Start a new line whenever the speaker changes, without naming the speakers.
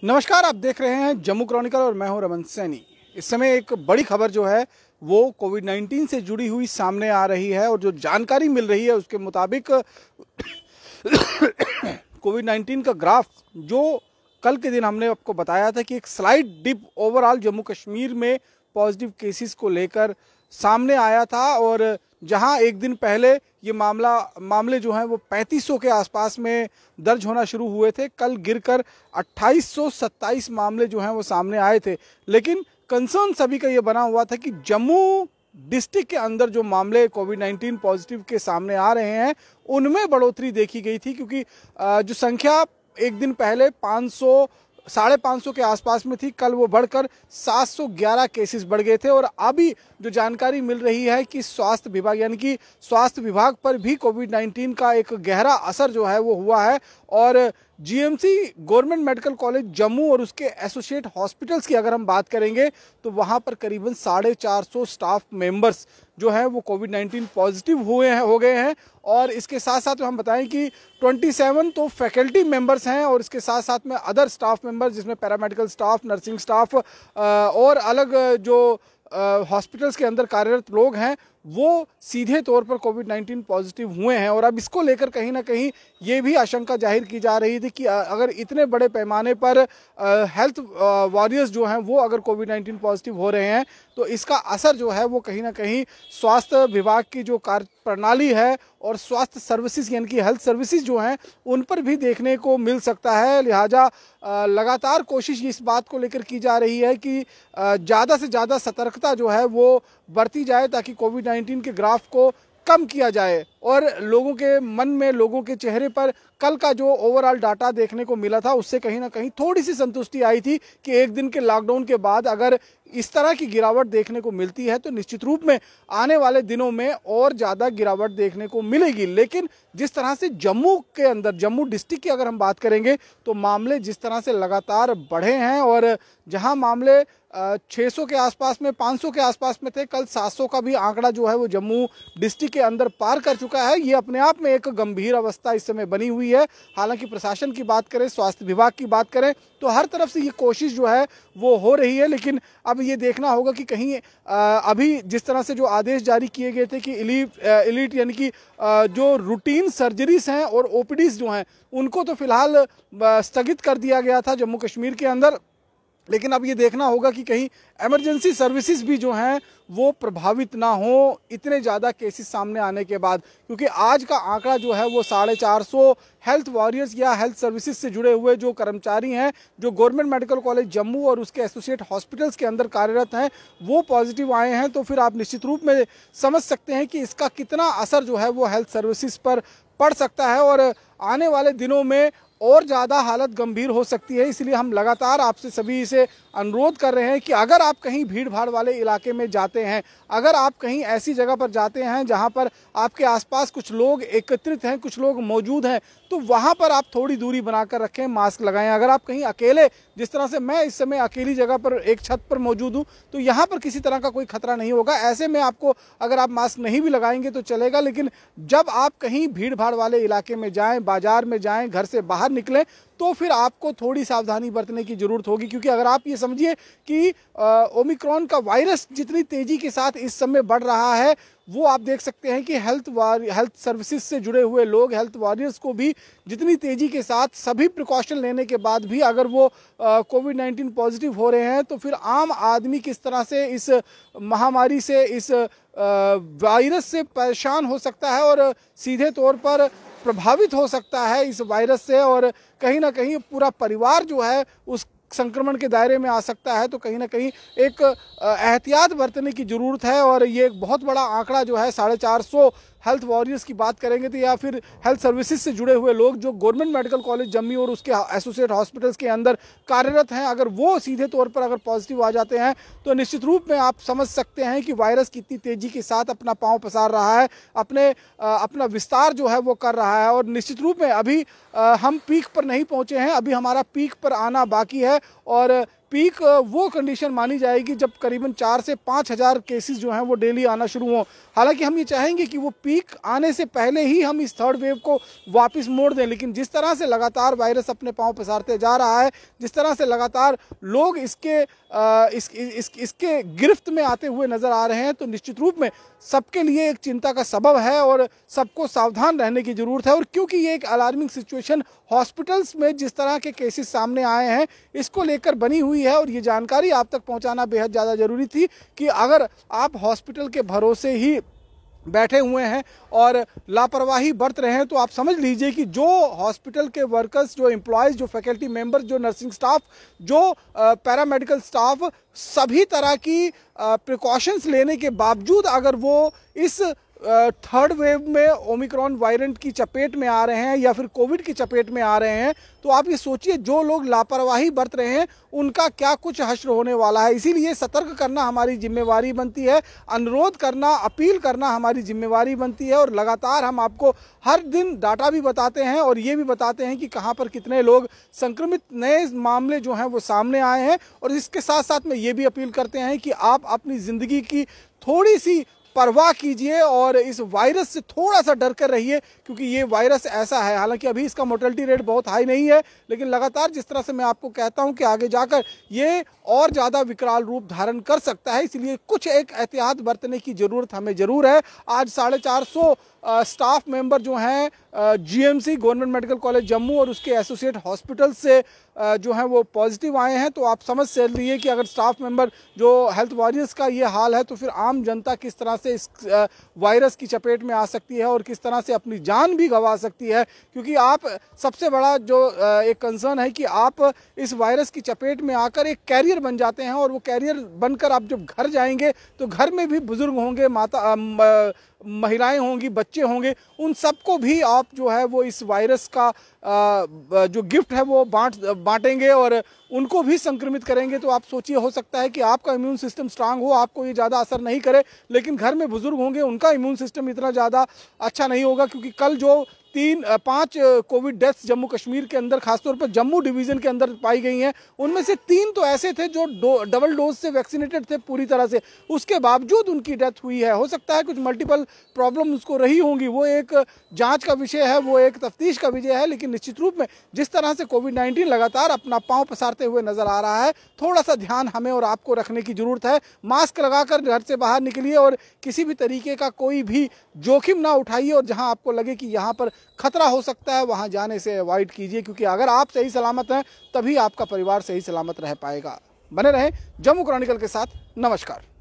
नमस्कार, आप देख रहे हैं जम्मू क्रॉनिकल और मैं हूं रमन सैनी। इस समय एक बड़ी खबर जो है वो कोविड-19 से जुड़ी हुई सामने आ रही है और जो जानकारी मिल रही है उसके मुताबिक कोविड-19 का ग्राफ जो कल के दिन हमने आपको बताया था कि एक slide dip overall Jammu Kashmir में पॉजिटिव केसेस को लेकर सामने आया था और जहां एक दिन पहले ये मामले जो हैं वो 3500 के आसपास में दर्ज होना शुरू हुए थे, कल गिरकर 2827 मामले जो हैं वो सामने आए थे। लेकिन कंसर्न सभी का ये बना हुआ था कि जम्मू डिस्ट्रिक्ट के अंदर जो मामले कोविड-19 पॉजिटिव के सामने आ रहे हैं उनमें बढ़ोतरी देखी गई थी, क्योंकि जो संख्या एक दिन पहले 500-550 के आसपास में थी, कल वो बढ़कर 711 केसेस बढ़ गए थे। और अभी जो जानकारी मिल रही है कि स्वास्थ्य विभाग यानी कि स्वास्थ्य विभाग पर भी कोविड-19 का एक गहरा असर जो है वो हुआ है और GMC government medical college Jammu और उसके एसोसिएट हॉस्पिटल्स की अगर हम बात करेंगे तो वहां पर करीबन 450 स्टाफ मेंबर्स जो है वो कोविड-19 पॉजिटिव हो गए हैं। और इसके साथ साथ हम बताएं कि 27 तो फैकल्टी मेंबर्स हैं और इसके साथ साथ में अदर स्टाफ मेंबर्स जिसमें पैरामेडिकल स्टाफ, नर्सिंग स्टाफ और अलग जो हॉस्पिटल्स के अंदर कार्यरत लोग हैं वो सीधे तौर पर कोविड-19 पॉजिटिव हुए हैं। और अब इसको लेकर कहीं ना कहीं ये भी आशंका जाहिर की जा रही थी कि अगर इतने बड़े पैमाने पर हेल्थ वॉरियर्स जो हैं वो अगर कोविड-19 पॉजिटिव हो रहे हैं तो इसका असर जो है वो कहीं ना कहीं स्वास्थ्य विभाग की जो कार्य प्रणाली है और स्वास्थ्य सर्विसेज यानी कि हेल्थ सर्विसेज जो हैं उन पर भी देखने को मिल सकता है। लिहाजा लगातार कोशिश इस बात को लेकर की जा रही है कि ज़्यादा से ज़्यादा सतर्कता जो है वो बरती जाए ताकि कोविड-19 के ग्राफ को कम किया जाए। और लोगों के मन में, लोगों के चेहरे पर कल का जो ओवरऑल डाटा देखने को मिला था उससे कहीं ना कहीं थोड़ी सी संतुष्टि आई थी कि एक दिन के लॉकडाउन के बाद अगर इस तरह की गिरावट देखने को मिलती है तो निश्चित रूप में आने वाले दिनों में और ज़्यादा गिरावट देखने को मिलेगी। लेकिन जिस तरह से जम्मू के अंदर, जम्मू डिस्ट्रिक्ट की अगर हम बात करेंगे तो मामले जिस तरह से लगातार बढ़े हैं और जहां मामले 600 के आसपास में, 500 के आसपास में थे, कल 700 का भी आंकड़ा जो है वो जम्मू डिस्ट्रिक्ट के अंदर पार कर चुका है। ये अपने आप में एक गंभीर अवस्था इस समय बनी हुई है। हालांकि प्रशासन की बात करें, स्वास्थ्य विभाग की बात करें तो हर तरफ से ये कोशिश जो है वो हो रही है। लेकिन अब ये देखना होगा कि कहीं अभी जिस तरह से जो आदेश जारी किए गए थे कि इलीट यानी कि जो रूटीन सर्जरीज हैं और ओपीडीज जो हैं उनको तो फिलहाल स्थगित कर दिया गया था जम्मू कश्मीर के अंदर, लेकिन अब ये देखना होगा कि कहीं इमरजेंसी सर्विसेज भी जो हैं वो प्रभावित ना हो इतने ज़्यादा केसेस सामने आने के बाद, क्योंकि आज का आंकड़ा जो है वो 450 हेल्थ वॉरियर्स या हेल्थ सर्विसेज से जुड़े हुए जो कर्मचारी हैं जो गवर्नमेंट मेडिकल कॉलेज जम्मू और उसके एसोसिएट हॉस्पिटल्स के अंदर कार्यरत हैं वो पॉजिटिव आए हैं। तो फिर आप निश्चित रूप में समझ सकते हैं कि इसका कितना असर जो है वो हेल्थ सर्विसेज पर पड़ सकता है और आने वाले दिनों में और ज़्यादा हालत गंभीर हो सकती है। इसलिए हम लगातार आपसे सभी से अनुरोध कर रहे हैं कि अगर आप कहीं भीड़ भाड़ वाले इलाके में जाते हैं, अगर आप कहीं ऐसी जगह पर जाते हैं जहां पर आपके आसपास कुछ लोग एकत्रित हैं, कुछ लोग मौजूद हैं, तो वहां पर आप थोड़ी दूरी बनाकर रखें, मास्क लगाएं। अगर आप कहीं अकेले, जिस तरह से मैं इस समय अकेली जगह पर एक छत पर मौजूद हूं, तो यहाँ पर किसी तरह का कोई खतरा नहीं होगा। ऐसे में आपको अगर आप मास्क नहीं भी लगाएंगे तो चलेगा, लेकिन जब आप कहीं भीड़ भाड़ वाले इलाके में जाएं, बाजार में जाएं, घर से बाहर निकलें तो फिर आपको थोड़ी सावधानी बरतने की जरूरत होगी। क्योंकि अगर आप ये समझिए कि ओमिक्रॉन का वायरस जितनी तेजी के साथ इस समय बढ़ रहा है वो आप देख सकते हैं कि हेल्थ सर्विसेज से जुड़े हुए लोग, हेल्थ वॉरियर्स को भी जितनी तेजी के साथ सभी प्रिकॉशन लेने के बाद भी अगर वो कोविड-19 पॉजिटिव हो रहे हैं तो फिर आम आदमी किस तरह से इस महामारी से, इस वायरस से परेशान हो सकता है और सीधे तौर पर प्रभावित हो सकता है इस वायरस से और कहीं ना कहीं पूरा परिवार जो है उस संक्रमण के दायरे में आ सकता है। तो कहीं ना कहीं एक एहतियात बरतने की ज़रूरत है और ये एक बहुत बड़ा आंकड़ा जो है 450 हेल्थ वॉरियर्स की बात करेंगे तो या फिर हेल्थ सर्विसेज से जुड़े हुए लोग जो गवर्नमेंट मेडिकल कॉलेज जम्मू और उसके एसोसिएट हॉस्पिटल्स के अंदर कार्यरत हैं, अगर वो सीधे तौर पर अगर पॉजिटिव आ जाते हैं तो निश्चित रूप में आप समझ सकते हैं कि वायरस कितनी तेजी के साथ अपना पांव पसार रहा है, अपना विस्तार जो है वो कर रहा है। और निश्चित रूप में अभी हम पीक पर नहीं पहुंचे हैं, अभी हमारा पीक पर आना बाकी है और पीक वो कंडीशन मानी जाएगी जब करीबन 4 से 5 हज़ार केसेस जो हैं वो डेली आना शुरू हों। हालांकि हम ये चाहेंगे कि वो पीक आने से पहले ही हम इस थर्ड वेव को वापस मोड़ दें, लेकिन जिस तरह से लगातार वायरस अपने पांव पसारते जा रहा है, जिस तरह से लगातार लोग इसके गिरफ्त में आते हुए नजर आ रहे हैं, तो निश्चित रूप में सबके लिए एक चिंता का सबब है और सबको सावधान रहने की जरूरत है। और क्योंकि ये एक अलार्मिंग सिचुएशन हॉस्पिटल्स में जिस तरह के केसेस सामने आए हैं इसको लेकर बनी हुई है, और ये जानकारी आप तक पहुंचाना बेहद ज़्यादा जरूरी थी कि अगर आप हॉस्पिटल के भरोसे ही बैठे हुए हैं और लापरवाही बरत रहे हैं तो आप समझ लीजिए कि जो हॉस्पिटल के वर्कर्स, जो एम्प्लॉयज़, जो फैकल्टी मेंबर्स, जो नर्सिंग स्टाफ, जो पैरामेडिकल स्टाफ, सभी तरह की प्रिकॉशंस लेने के बावजूद अगर वो इस थर्ड वेव में ओमिक्रॉन वेरिएंट की चपेट में आ रहे हैं या फिर कोविड की चपेट में आ रहे हैं, तो आप ये सोचिए जो लोग लापरवाही बरत रहे हैं उनका क्या कुछ हश्र होने वाला है। इसीलिए सतर्क करना हमारी जिम्मेवारी बनती है, अनुरोध करना, अपील करना हमारी जिम्मेवारी बनती है। और लगातार हम आपको हर दिन डाटा भी बताते हैं और ये भी बताते हैं कि कहाँ पर कितने लोग संक्रमित नए मामले जो हैं वो सामने आए हैं। और इसके साथ साथ में ये भी अपील करते हैं कि आप अपनी ज़िंदगी की थोड़ी सी परवाह कीजिए और इस वायरस से थोड़ा सा डर कर रहिए, क्योंकि ये वायरस ऐसा है, हालांकि अभी इसका मोर्टेलिटी रेट बहुत हाई नहीं है, लेकिन लगातार जिस तरह से मैं आपको कहता हूं कि आगे जाकर ये और ज़्यादा विकराल रूप धारण कर सकता है। इसलिए कुछ एक एहतियात बरतने की ज़रूरत हमें ज़रूर है। आज 450 स्टाफ मेंबर जो हैं GMC government medical college Jammu और उसके एसोसिएट हॉस्पिटल से जो हैं वो पॉजिटिव आए हैं, तो आप समझ लीजिए कि अगर स्टाफ मेंबर जो हेल्थ वॉरियर्स का ये हाल है तो फिर आम जनता किस तरह से इस वायरस की चपेट में आ सकती है और किस तरह से अपनी जान भी गंवा सकती है। क्योंकि आप सबसे बड़ा जो एक कंसर्न है कि आप इस वायरस की चपेट में आकर एक कैरियर बन जाते हैं और वो कैरियर बनकर आप जब घर जाएंगे तो घर में भी बुजुर्ग होंगे, महिलाएं होंगी, बच्चे होंगे, उन सबको भी आप जो है वो इस वायरस का जो गिफ्ट है वो बांटेंगे और उनको भी संक्रमित करेंगे। तो आप सोचिए, हो सकता है कि आपका इम्यून सिस्टम स्ट्रांग हो, आपको ये ज़्यादा असर नहीं करे, लेकिन घर में बुजुर्ग होंगे उनका इम्यून सिस्टम इतना ज़्यादा अच्छा नहीं होगा। क्योंकि कल जो 5 कोविड डेथ्स जम्मू कश्मीर के अंदर, खासतौर पर जम्मू डिवीज़न के अंदर पाई गई हैं, उनमें से 3 तो ऐसे थे जो डबल डोज से वैक्सीनेटेड थे पूरी तरह से, उसके बावजूद उनकी डेथ हुई है। हो सकता है कुछ मल्टीपल प्रॉब्लम उसको रही होंगी, वो एक जांच का विषय है, वो एक तफ्तीश का विषय है। लेकिन निश्चित रूप में जिस तरह से कोविड-19 लगातार अपना पांव पसारते हुए नजर आ रहा है, थोड़ा सा ध्यान हमें और आपको रखने की जरूरत है। मास्क लगाकर घर से बाहर निकलिए और किसी भी तरीके का कोई भी जोखिम ना उठाइए, और जहां आपको लगे कि यहाँ पर खतरा हो सकता है वहां जाने से अवॉइड कीजिए, क्योंकि अगर आप सही सलामत हैं तभी आपका परिवार सही सलामत रह पाएगा। बने रहें जम्मू क्रॉनिकल के साथ। नमस्कार।